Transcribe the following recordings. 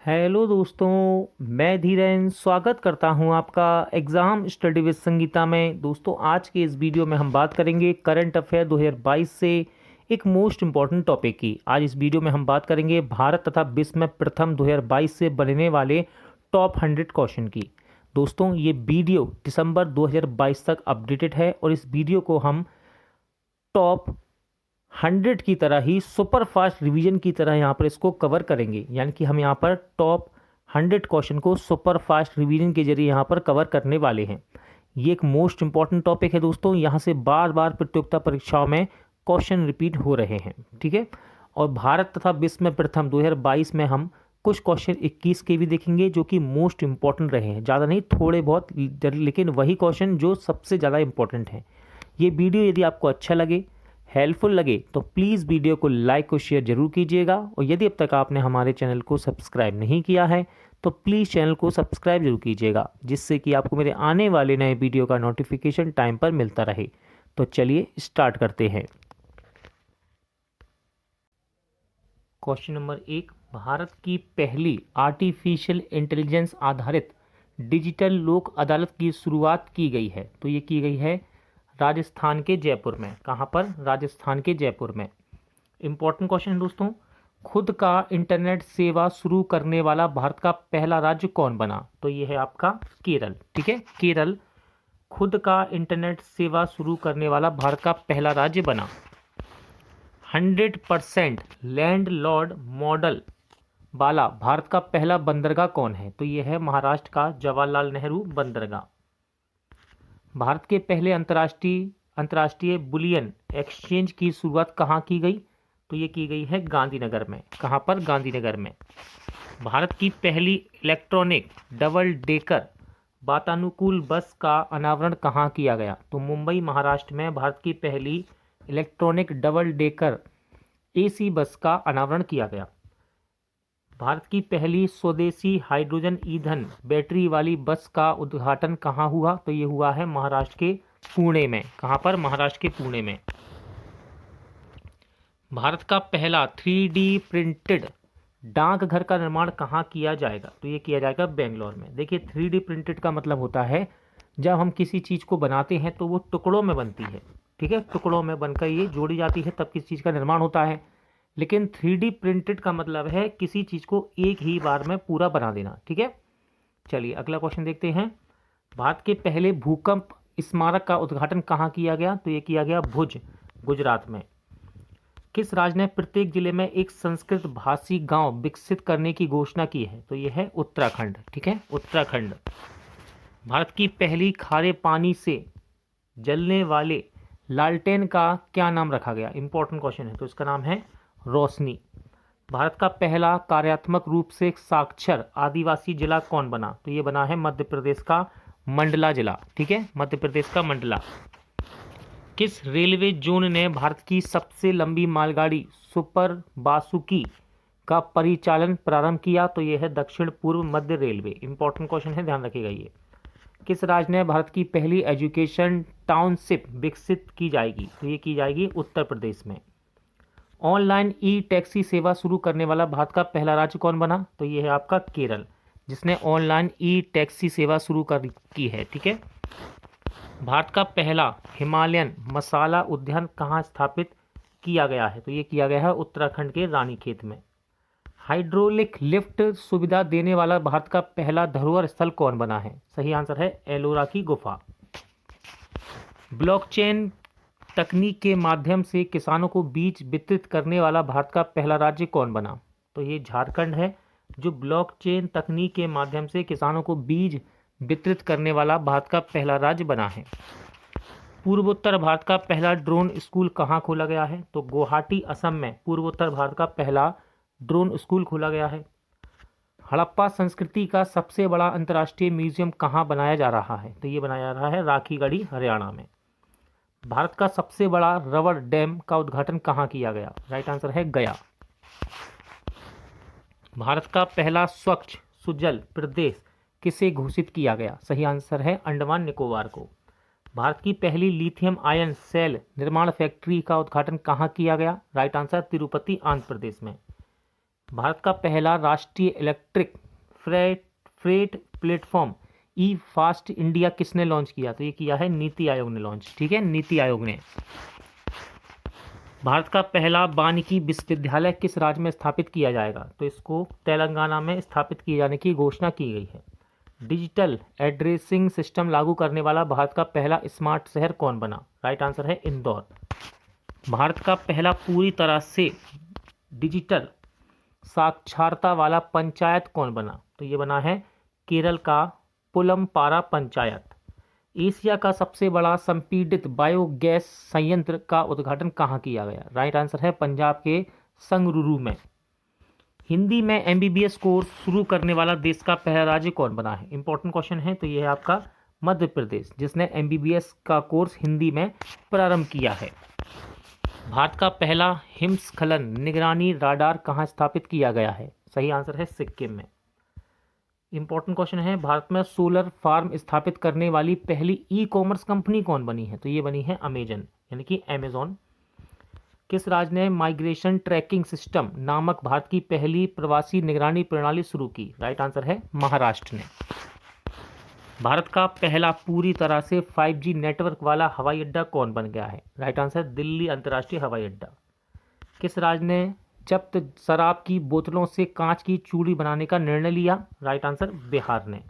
Hello दोस्तों, मैं धीरेन स्वागत करता हूं आपका एग्ज़ाम स्टडी विद संगीता में। दोस्तों, आज के इस वीडियो में हम बात करेंगे करंट अफेयर 2022 से एक मोस्ट इम्पॉर्टेंट टॉपिक की। आज इस वीडियो में हम बात करेंगे भारत तथा विश्व में प्रथम 2022 से बनने वाले टॉप 100 क्वेश्चन की। दोस्तों, ये वीडियो दिसंबर 2022 तक अपडेटेड है और इस वीडियो को हम टॉप 100 की तरह ही सुपर फास्ट रिवीजन की तरह यहाँ पर इसको कवर करेंगे। यानी कि हम यहाँ पर टॉप 100 क्वेश्चन को सुपर फास्ट रिवीजन के जरिए यहाँ पर कवर करने वाले हैं। ये एक मोस्ट इंपॉर्टेंट टॉपिक है दोस्तों। यहाँ से बार बार प्रतियोगिता परीक्षाओं में क्वेश्चन रिपीट हो रहे हैं, ठीक है। और भारत तथा विश्व में प्रथम 2022 में हम कुछ क्वेश्चन 21 के भी देखेंगे जो कि मोस्ट इंपॉर्टेंट रहे हैं। ज़्यादा नहीं, थोड़े बहुत, लेकिन वही क्वेश्चन जो सबसे ज़्यादा इंपॉर्टेंट हैं। ये वीडियो यदि आपको अच्छा लगे, हेल्पफुल लगे तो प्लीज़ वीडियो को लाइक और शेयर जरूर कीजिएगा। और यदि अब तक आपने हमारे चैनल को सब्सक्राइब नहीं किया है तो प्लीज़ चैनल को सब्सक्राइब जरूर कीजिएगा, जिससे कि आपको मेरे आने वाले नए वीडियो का नोटिफिकेशन टाइम पर मिलता रहे। तो चलिए स्टार्ट करते हैं। क्वेश्चन नंबर 1, भारत की पहली आर्टिफिशियल इंटेलिजेंस आधारित डिजिटल लोक अदालत की शुरुआत की गई है। तो ये की गई है राजस्थान के जयपुर में। कहाँ पर? राजस्थान के जयपुर में। इंपॉर्टेंट क्वेश्चन है दोस्तों। खुद का इंटरनेट सेवा शुरू करने वाला भारत का पहला राज्य कौन बना? तो ये है आपका केरल, ठीक है। केरल खुद का इंटरनेट सेवा शुरू करने वाला भारत का पहला राज्य बना। 100% लैंडलॉर्ड मॉडल वाला भारत का पहला बंदरगाह कौन है? तो ये है महाराष्ट्र का जवाहरलाल नेहरू बंदरगाह। भारत के पहले अंतर्राष्ट्रीय बुलियन एक्सचेंज की शुरुआत कहाँ की गई? तो ये की गई है गांधीनगर में। कहाँ पर? गांधीनगर में। भारत की पहली इलेक्ट्रॉनिक डबल डेकर वातानुकूल बस का अनावरण कहाँ किया गया? तो मुंबई, महाराष्ट्र में भारत की पहली electronic double decker AC bus का अनावरण किया गया। भारत की पहली स्वदेशी हाइड्रोजन ईंधन बैटरी वाली बस का उद्घाटन कहाँ हुआ? तो ये हुआ है महाराष्ट्र के पुणे में। कहाँ पर? महाराष्ट्र के पुणे में। भारत का पहला 3D प्रिंटेड डाकघर का निर्माण कहाँ किया जाएगा? तो ये किया जाएगा बेंगलोर में। देखिए, 3D प्रिंटेड का मतलब होता है जब हम किसी चीज़ को बनाते हैं तो वो टुकड़ों में बनती है, ठीक है। टुकड़ों में बनकर ये जोड़ी जाती है, तब किसी चीज़ का निर्माण होता है। लेकिन 3D प्रिंटेड का मतलब है किसी चीज़ को एक ही बार में पूरा बना देना, ठीक है। चलिए अगला क्वेश्चन देखते हैं। भारत के पहले भूकंप स्मारक का उद्घाटन कहाँ किया गया? तो ये किया गया भुज, गुजरात में। किस राज्य ने प्रत्येक जिले में एक संस्कृत भाषी गांव विकसित करने की घोषणा की है? तो ये है उत्तराखंड, ठीक है, उत्तराखंड। भारत की पहली खारे पानी से जलने वाले लालटेन का क्या नाम रखा गया? इंपॉर्टेंट क्वेश्चन है, तो इसका नाम है रोशनी। भारत का पहला कार्यात्मक रूप से साक्षर आदिवासी जिला कौन बना? तो ये बना है मध्य प्रदेश का मंडला जिला, ठीक है, मध्य प्रदेश का मंडला। किस रेलवे जोन ने भारत की सबसे लंबी मालगाड़ी सुपर बासुकी का परिचालन प्रारंभ किया? तो ये है दक्षिण पूर्व मध्य रेलवे। इंपॉर्टेंट क्वेश्चन है, ध्यान रखिएगा ये। किस राज्य ने भारत की पहली एजुकेशन टाउनशिप विकसित की जाएगी? तो ये की जाएगी उत्तर प्रदेश में। ऑनलाइन ई टैक्सी सेवा शुरू करने वाला भारत का पहला राज्य कौन बना? तो ये है आपका केरल, जिसने ऑनलाइन ई टैक्सी सेवा शुरू की है, ठीक है। भारत का पहला हिमालयन मसाला उद्यान कहाँ स्थापित किया गया है? तो ये किया गया है उत्तराखंड के रानीखेत में। हाइड्रोलिक लिफ्ट सुविधा देने वाला भारत का पहला धरोहर स्थल कौन बना है? सही आंसर है एलोरा की गुफा। ब्लॉकचेन तकनीक के माध्यम से किसानों को बीज वितरित करने वाला भारत का पहला राज्य कौन बना? तो ये झारखंड है, जो ब्लॉकचेन तकनीक के माध्यम से किसानों को बीज वितरित करने वाला भारत का पहला राज्य बना है। पूर्वोत्तर भारत का पहला ड्रोन स्कूल कहाँ खोला गया है? तो गुवाहाटी, असम में पूर्वोत्तर भारत का पहला ड्रोन स्कूल खोला गया है। हड़प्पा संस्कृति का सबसे बड़ा अंतर्राष्ट्रीय म्यूजियम कहाँ बनाया जा रहा है? तो ये बनाया जा रहा है राखीगढ़ी, हरियाणा में। भारत का सबसे बड़ा रबर डैम का उद्घाटन कहाँ किया गया? राइट आंसर है गया। भारत का पहला स्वच्छ सुजल प्रदेश किसे घोषित किया गया? सही आंसर है अंडमान निकोबार को। भारत की पहली लिथियम आयन सेल निर्माण फैक्ट्री का उद्घाटन कहाँ किया गया? राइट आंसर तिरुपति, आंध्र प्रदेश में। भारत का पहला राष्ट्रीय इलेक्ट्रिक फ्रेट प्लेटफॉर्म ई फास्ट इंडिया किसने लॉन्च किया? तो ये किया है नीति आयोग ने लॉन्च। ठीक है, नीति आयोग ने। भारत का पहला वानिकी विश्वविद्यालय किस राज्य में स्थापित किया जाएगा? तो इसको तेलंगाना में स्थापित किए जाने की घोषणा की गई है। डिजिटल एड्रेसिंग सिस्टम लागू करने वाला भारत का पहला स्मार्ट शहर कौन बना? राइट आंसर है इंदौर। भारत का पहला पूरी तरह से डिजिटल साक्षरता वाला पंचायत कौन बना? तो ये बना है केरल का पुलमपारा पंचायत। एशिया का सबसे बड़ा संपीड़ित बायोगैस संयंत्र का उद्घाटन कहाँ किया गया? राइट आंसर है पंजाब के संगरूर में। हिंदी में एमबीबीएस कोर्स शुरू करने वाला देश का पहला राज्य कौन बना है? इंपॉर्टेंट क्वेश्चन है। तो ये है आपका मध्य प्रदेश, जिसने एमबीबीएस का कोर्स हिंदी में प्रारंभ किया है। भारत का पहला हिमस्खलन निगरानी राडार कहाँ स्थापित किया गया है? सही आंसर है सिक्किम में। इंपॉर्टेंट क्वेश्चन है, भारत में सोलर फार्म स्थापित करने वाली पहली ई कॉमर्स कंपनी कौन बनी है? तो ये बनी है अमेजन, यानी कि अमेजॉन। किस राज्य ने माइग्रेशन ट्रैकिंग सिस्टम नामक भारत की पहली प्रवासी निगरानी प्रणाली शुरू की? राइट आंसर है महाराष्ट्र ने। भारत का पहला पूरी तरह से 5G नेटवर्क वाला हवाई अड्डा कौन बन गया है? राइट आंसर दिल्ली अंतर्राष्ट्रीय हवाई अड्डा। किस राज्य ने जब्त शराब की बोतलों से कांच की चूड़ी बनाने का निर्णय लिया? राइट आंसर बिहार ने।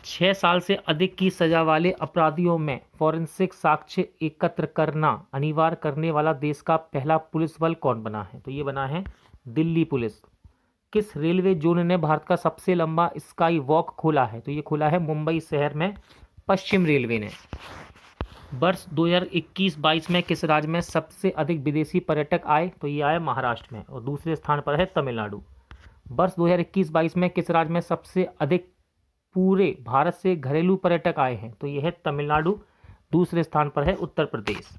6 साल से अधिक की सजा वाले अपराधियों में फॉरेंसिक साक्ष्य एकत्र करना अनिवार्य करने वाला देश का पहला पुलिस बल कौन बना है? तो ये बना है दिल्ली पुलिस। किस रेलवे जोन ने भारत का सबसे लंबा स्काई वॉक खोला है? तो ये खोला है मुंबई शहर में पश्चिम रेलवे ने। वर्ष 2021-22 में किस राज्य में सबसे अधिक विदेशी पर्यटक आए? तो ये आए महाराष्ट्र में, और दूसरे स्थान पर है तमिलनाडु। वर्ष 2021-22 में किस राज्य में सबसे अधिक पूरे भारत से घरेलू पर्यटक आए हैं? तो ये है तमिलनाडु, दूसरे स्थान पर है उत्तर प्रदेश।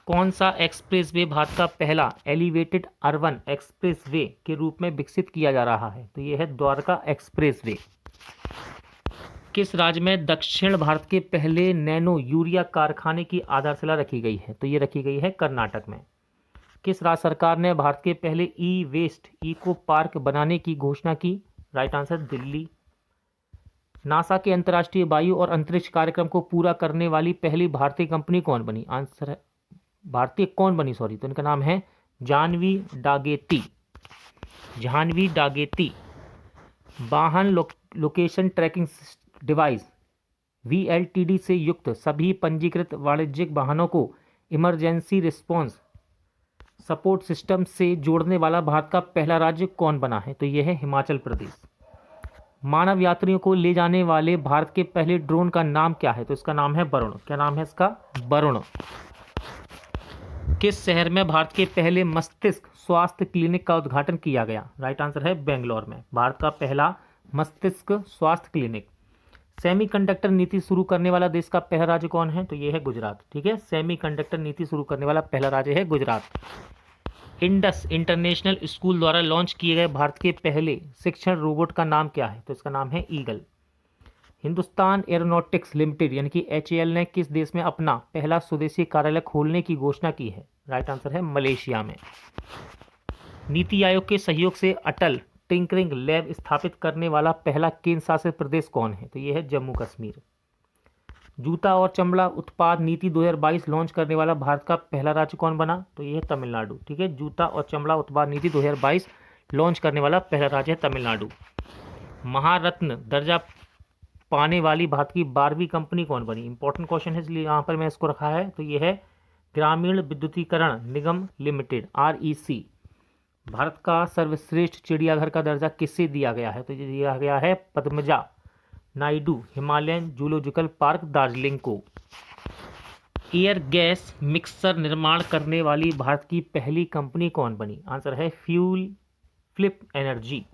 कौन सा एक्सप्रेसवे भारत का पहला एलिवेटेड अर्बन एक्सप्रेसवे के रूप में विकसित किया जा रहा है? तो ये है द्वारका एक्सप्रेसवे। किस राज्य में दक्षिण भारत के पहले नैनो यूरिया कारखाने की आधारशिला रखी गई है? तो ये रखी गई है कर्नाटक में। किस राज्य सरकार ने भारत के पहले ई वेस्ट इको पार्क बनाने की घोषणा की? Right answer Delhi. नासा के अंतर्राष्ट्रीय वायु और अंतरिक्ष कार्यक्रम को पूरा करने वाली पहली भारतीय कंपनी कौन बनी? आंसर है भारतीय कौन बनी, सॉरी, तो इनका नाम है जाह्नवी डागेती। जाह्नवी डागेती। वाहन लोकेशन ट्रैकिंग डिवाइस VLTD से युक्त सभी पंजीकृत वाणिज्यिक वाहनों को इमरजेंसी रिस्पॉन्स सपोर्ट सिस्टम से जोड़ने वाला भारत का पहला राज्य कौन बना है? तो यह है हिमाचल प्रदेश। मानव यात्रियों को ले जाने वाले भारत के पहले ड्रोन का नाम क्या है? तो इसका नाम है वरुण। क्या नाम है इसका? वरुण। किस शहर में भारत के पहले मस्तिष्क स्वास्थ्य क्लिनिक का उद्घाटन किया गया? राइट आंसर है बेंगलोर में, भारत का पहला मस्तिष्क स्वास्थ्य क्लिनिक। सेमीकंडक्टर नीति शुरू करने वाला देश का पहला राज्य कौन है? तो ये है गुजरात। ठीक है, सेमीकंडक्टर नीति शुरू करने वाला पहला राज्य है गुजरात। इंडस इंटरनेशनल स्कूल द्वारा लॉन्च किए गए भारत के पहले शिक्षण रोबोट का नाम क्या है? तो इसका नाम है ईगल। हिंदुस्तान एरोनॉटिक्स लिमिटेड यानी कि HAL ने किस देश में अपना पहला स्वदेशी कार्यालय खोलने की घोषणा की है? राइट आंसर है मलेशिया में। नीति आयोग के सहयोग से अटल टिंकरिंग लैब स्थापित करने वाला पहला केंद्र शासित प्रदेश कौन है? तो ये है जम्मू कश्मीर। जूता और चमड़ा उत्पाद नीति 2022 लॉन्च करने वाला भारत का पहला राज्य कौन बना? तो ये है तमिलनाडु। ठीक है, जूता और चमड़ा उत्पाद नीति 2022 लॉन्च करने वाला पहला राज्य है तमिलनाडु। महारत्न दर्जा पाने वाली भारत की 12वीं कंपनी कौन बनी? इंपॉर्टेंट क्वेश्चन है, इसलिए यहाँ पर मैं इसको रखा है। तो ये है ग्रामीण विद्युतीकरण निगम लिमिटेड REC। भारत का सर्वश्रेष्ठ चिड़ियाघर का दर्जा किससे दिया गया है? तो ये दिया गया है Padmaja Naidu Himalayan zoological park Darjeeling को। एयर गैस मिक्सर निर्माण करने वाली भारत की पहली कंपनी कौन बनी? आंसर है फ्यूल फ्लिप एनर्जी।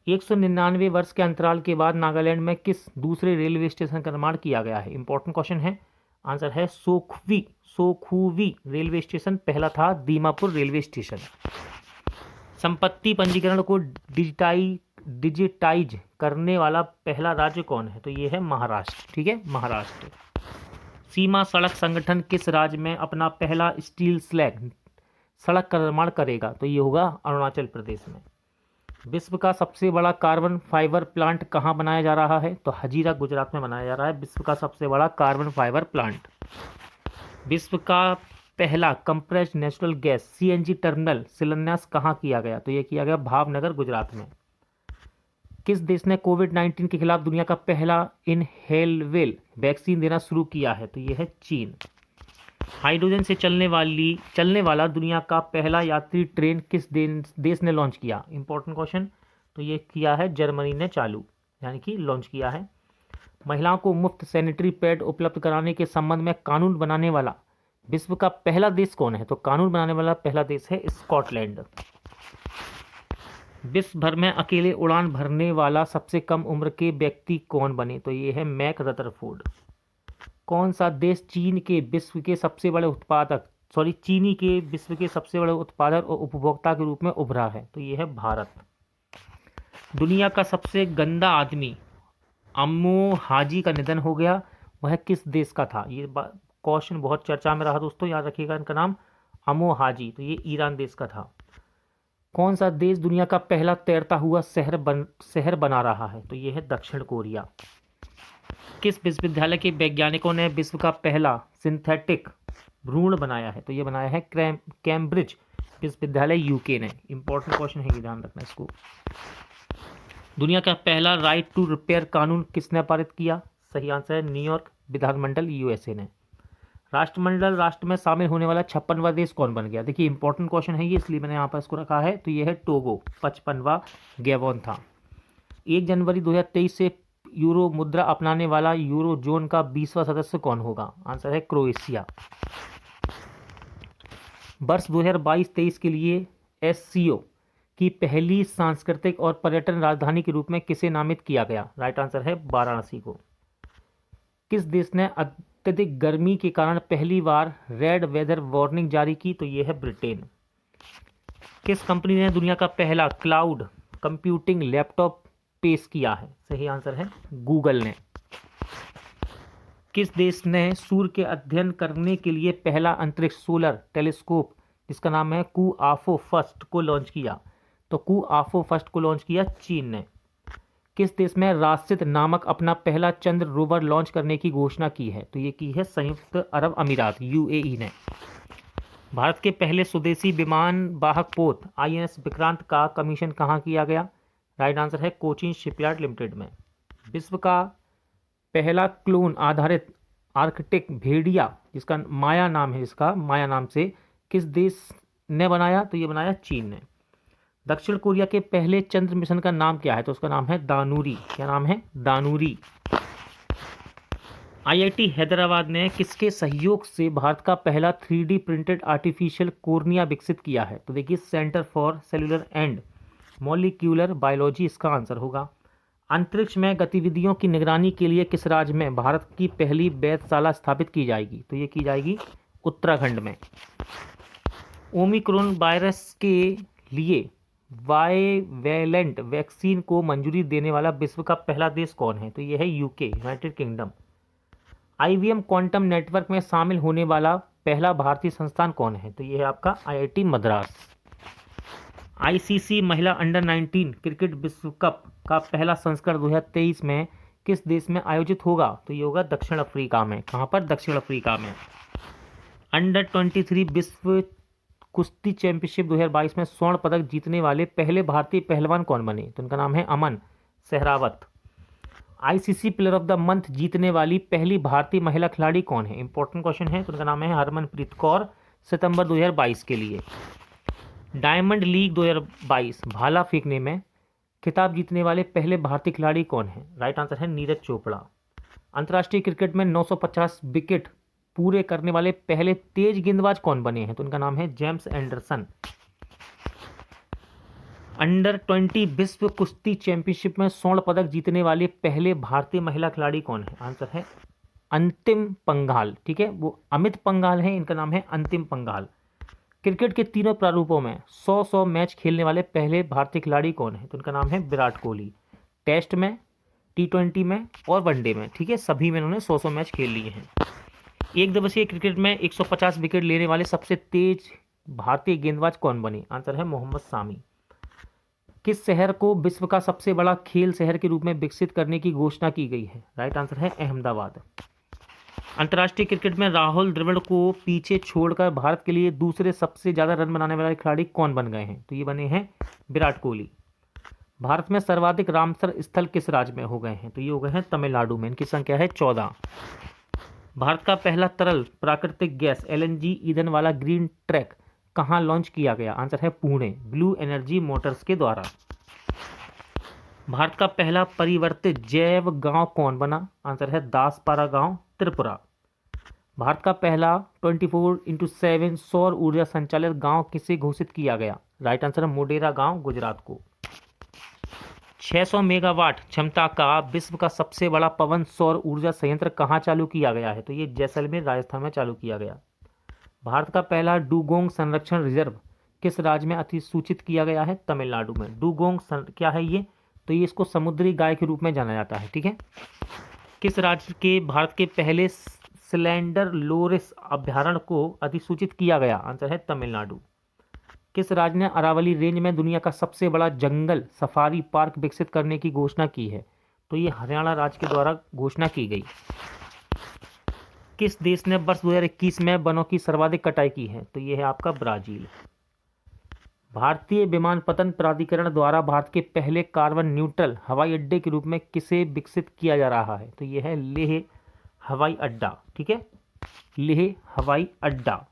199 वर्ष के अंतराल के बाद नागालैंड में किस दूसरे रेलवे स्टेशन का निर्माण किया गया है? इंपॉर्टेंट क्वेश्चन है। आंसर है सोखुवी रेलवे स्टेशन। पहला था दीमापुर रेलवे स्टेशन। संपत्ति पंजीकरण को डिजिटाइज करने वाला पहला राज्य कौन है? तो ये है महाराष्ट्र। ठीक है, महाराष्ट्र। सीमा सड़क संगठन किस राज्य में अपना पहला स्टील स्लैग सड़क का निर्माण करेगा? तो ये होगा अरुणाचल प्रदेश में। विश्व का सबसे बड़ा कार्बन फाइबर प्लांट कहाँ बनाया जा रहा है? तो हजीरा गुजरात में बनाया जा रहा है विश्व का सबसे बड़ा कार्बन फाइबर प्लांट। विश्व का पहला compressed natural gas CNG terminal शिलान्यास कहाँ किया गया? तो ये किया गया भावनगर गुजरात में। किस देश ने कोविड-19 के खिलाफ दुनिया का पहला इनहेलेबल वैक्सीन देना शुरू किया है? तो ये है चीन। हाइड्रोजन से चलने वाला दुनिया का पहला यात्री ट्रेन किस देश ने लॉन्च किया? Important question. तो ये किया है जर्मनी ने चालू, यानी कि लॉन्च किया है। महिलाओं को मुफ्त सैनिटरी पैड उपलब्ध कराने के संबंध में कानून बनाने वाला विश्व का पहला देश कौन है? तो कानून बनाने वाला पहला देश है स्कॉटलैंड। विश्व भर में अकेले उड़ान भरने वाला सबसे कम उम्र के व्यक्ति कौन बने? तो ये है मैक रदरफोर्ड। कौन सा देश चीनी के विश्व के सबसे बड़े उत्पादक और उपभोक्ता के रूप में उभरा है? तो ये है भारत। दुनिया का सबसे गंदा आदमी अम्मो हाजी का निधन हो गया, वह किस देश का था? ये क्वेश्चन बहुत चर्चा में रहा दोस्तों, याद रखिएगा इनका नाम अम्मो हाजी। तो ये ईरान देश का था। कौन सा देश दुनिया का पहला तैरता हुआ शहर बना रहा है? तो ये है दक्षिण कोरिया। किस विश्वविद्यालय के वैज्ञानिकों ने विश्व का पहला सिंथेटिक भ्रूण बनाया है? तो ये बनाया है कैम्ब्रिज विश्वविद्यालय यूके ने। इंपॉर्टेंट क्वेश्चन है, ये ध्यान रखना इसको। दुनिया का पहला राइट टू रिपेयर कानून किसने पारित किया? सही आंसर है न्यूयॉर्क विधानमंडल यूएसए ने। राष्ट्रमंडल राष्ट्र में शामिल होने वाला 56वां देश कौन बन गया? देखिए इंपॉर्टेंट क्वेश्चन है ये, इसलिए मैंने यहाँ पर इसको रखा है। तो ये है टोगो, 55वां गैबोन था। 1 जनवरी 2023 से यूरो मुद्रा अपनाने वाला यूरो जोन का 20वां सदस्य कौन होगा? आंसर है क्रोएशिया। वर्ष 2022-23 के लिए एससीओ की पहली सांस्कृतिक और पर्यटन राजधानी के रूप में किसे नामित किया गया? राइट आंसर है वाराणसी को। किस देश ने अत्यधिक गर्मी के कारण पहली बार रेड वेदर वार्निंग जारी की? तो ये है ब्रिटेन। किस कंपनी ने दुनिया का पहला क्लाउड कंप्यूटिंग लैपटॉप पेश किया है? सही आंसर है गूगल ने। किस देश ने सूर्य के अध्ययन करने के लिए पहला अंतरिक्ष सोलर टेलीस्कोप जिसका नाम है कुआफो फर्स्ट को लॉन्च किया? तो कुआफो फर्स्ट को लॉन्च किया चीन ने। किस देश में राशिद नामक अपना पहला चंद्र रोवर लॉन्च करने की घोषणा की है? तो ये की है संयुक्त अरब अमीरात यूएई ने। भारत के पहले स्वदेशी विमान वाहक पोत आईएनएस विक्रांत का कमीशन कहाँ किया गया? राइट आंसर है कोचीन शिपयार्ड लिमिटेड में। विश्व का पहला क्लोन आधारित आर्कटिक भेड़िया जिसका माया नाम है, माया नाम से किस देश ने बनाया? तो ये बनाया चीन ने। दक्षिण कोरिया के पहले चंद्र मिशन का नाम क्या है? तो उसका नाम है दानूरी। क्या नाम है? दानूरी। आईआईटी हैदराबाद ने किसके सहयोग से भारत का पहला 3D प्रिंटेड आर्टिफिशियल कोर्निया विकसित किया है? तो देखिए centre for cellular and molecular biology इसका आंसर होगा। अंतरिक्ष में गतिविधियों की निगरानी के लिए किस राज्य में भारत की पहली वेधशाला स्थापित की जाएगी? तो ये की जाएगी उत्तराखंड में। ओमिक्रॉन वायरस के लिए बाइवैलेंट वैक्सीन को मंजूरी देने वाला विश्व का पहला देश कौन है? तो ये है UK, United kingdom. IVM quantum network में शामिल होने वाला पहला भारतीय संस्थान कौन है? तो ये है आपका आईआईटी मद्रास। आईसीसी महिला अंडर 19 क्रिकेट विश्व कप का पहला संस्करण 2023 में किस देश में आयोजित होगा? तो ये होगा दक्षिण अफ्रीका में। कहाँ पर? दक्षिण अफ्रीका में। अंडर 23 विश्व कुश्ती चैंपियनशिप 2022 में स्वर्ण पदक जीतने वाले पहले भारतीय पहलवान कौन बने? तो उनका नाम है Aman Sehrawat. ICC player of the month जीतने वाली पहली भारतीय महिला खिलाड़ी कौन है? इंपॉर्टेंट क्वेश्चन है। तो उनका नाम है हरमनप्रीत कौर, सितंबर 2022 के लिए। डायमंड लीग 2022 भाला फेंकने में खिताब जीतने वाले पहले भारतीय खिलाड़ी कौन है? राइट आंसर है नीरज चोपड़ा। अंतर्राष्ट्रीय क्रिकेट में 950 विकेट पूरे करने वाले पहले तेज गेंदबाज कौन बने हैं? तो उनका नाम है जेम्स एंडरसन। अंडर 20 विश्व कुश्ती चैंपियनशिप में स्वर्ण पदक जीतने वाले पहले भारतीय महिला खिलाड़ी कौन है? आंसर है अंतिम पंघाल। ठीक है, वो अमित पंघाल है, इनका नाम है अंतिम पंघाल। क्रिकेट के तीनों प्रारूपों में 100 मैच खेलने वाले पहले भारतीय खिलाड़ी कौन है? तो उनका नाम है विराट कोहली। टेस्ट में, T20 में और वनडे में, ठीक है, सभी में उन्होंने 100 मैच खेल लिए हैं। एक दिवसीय क्रिकेट में 150 विकेट लेने वाले सबसे तेज भारतीय गेंदबाज कौन बने? आंसर है मोहम्मद शामी। किस शहर को विश्व का सबसे बड़ा खेल शहर के रूप में विकसित करने की घोषणा की गई है? राइट आंसर है अहमदाबाद। अंतर्राष्ट्रीय क्रिकेट में राहुल द्रविड़ को पीछे छोड़कर भारत के लिए दूसरे सबसे ज्यादा रन बनाने वाले खिलाड़ी कौन बन गए हैं? तो ये बने हैं विराट कोहली। भारत में सर्वाधिक रामसर स्थल किस राज्य में हो गए हैं? तो ये हो गए हैं तमिलनाडु में, इनकी संख्या है 14। भारत का पहला तरल प्राकृतिक गैस LNG ईंधन वाला ग्रीन ट्रैक कहाँ लॉन्च किया गया? आंसर है पुणे, ब्लू एनर्जी मोटर्स के द्वारा। भारत का पहला परिवर्तित जैव गांव कौन बना? आंसर है दासपारा गांव, त्रिपुरा। भारत का पहला 24x7 सौर ऊर्जा संचालित गांव किसे घोषित किया गया? राइट आंसर है मोढेरा गांव, गुजरात को। 600 मेगावाट क्षमता का विश्व का सबसे बड़ा पवन सौर ऊर्जा संयंत्र कहाँ चालू किया गया है? तो ये जैसलमेर, राजस्थान में चालू किया गया। भारत का पहला डुगोंग संरक्षण रिजर्व किस राज्य में अधिसूचित किया गया है? तमिलनाडु में। डुगोंग क्या है ये? तो ये इसको समुद्री गाय के रूप में जाना जाता है, ठीक है। किस राज्य के भारत के पहले सिलेंडर लोरिस अभ्यारण्य को अधिसूचित किया गया? आंसर है तमिलनाडु। किस राज्य ने अरावली रेंज में दुनिया का सबसे बड़ा जंगल सफारी पार्क विकसित करने की घोषणा की है? तो ये हरियाणा राज्य के द्वारा घोषणा की गई। किस देश ने वर्ष 2021 में वनों की सर्वाधिक कटाई की है? तो ये है आपका ब्राजील। भारतीय विमानपत्तन प्राधिकरण द्वारा भारत के पहले कार्बन न्यूट्रल हवाई अड्डे के रूप में किसे विकसित किया जा रहा है? तो ये है लेह हवाई अड्डा, ठीक है, लेह हवाई अड्डा।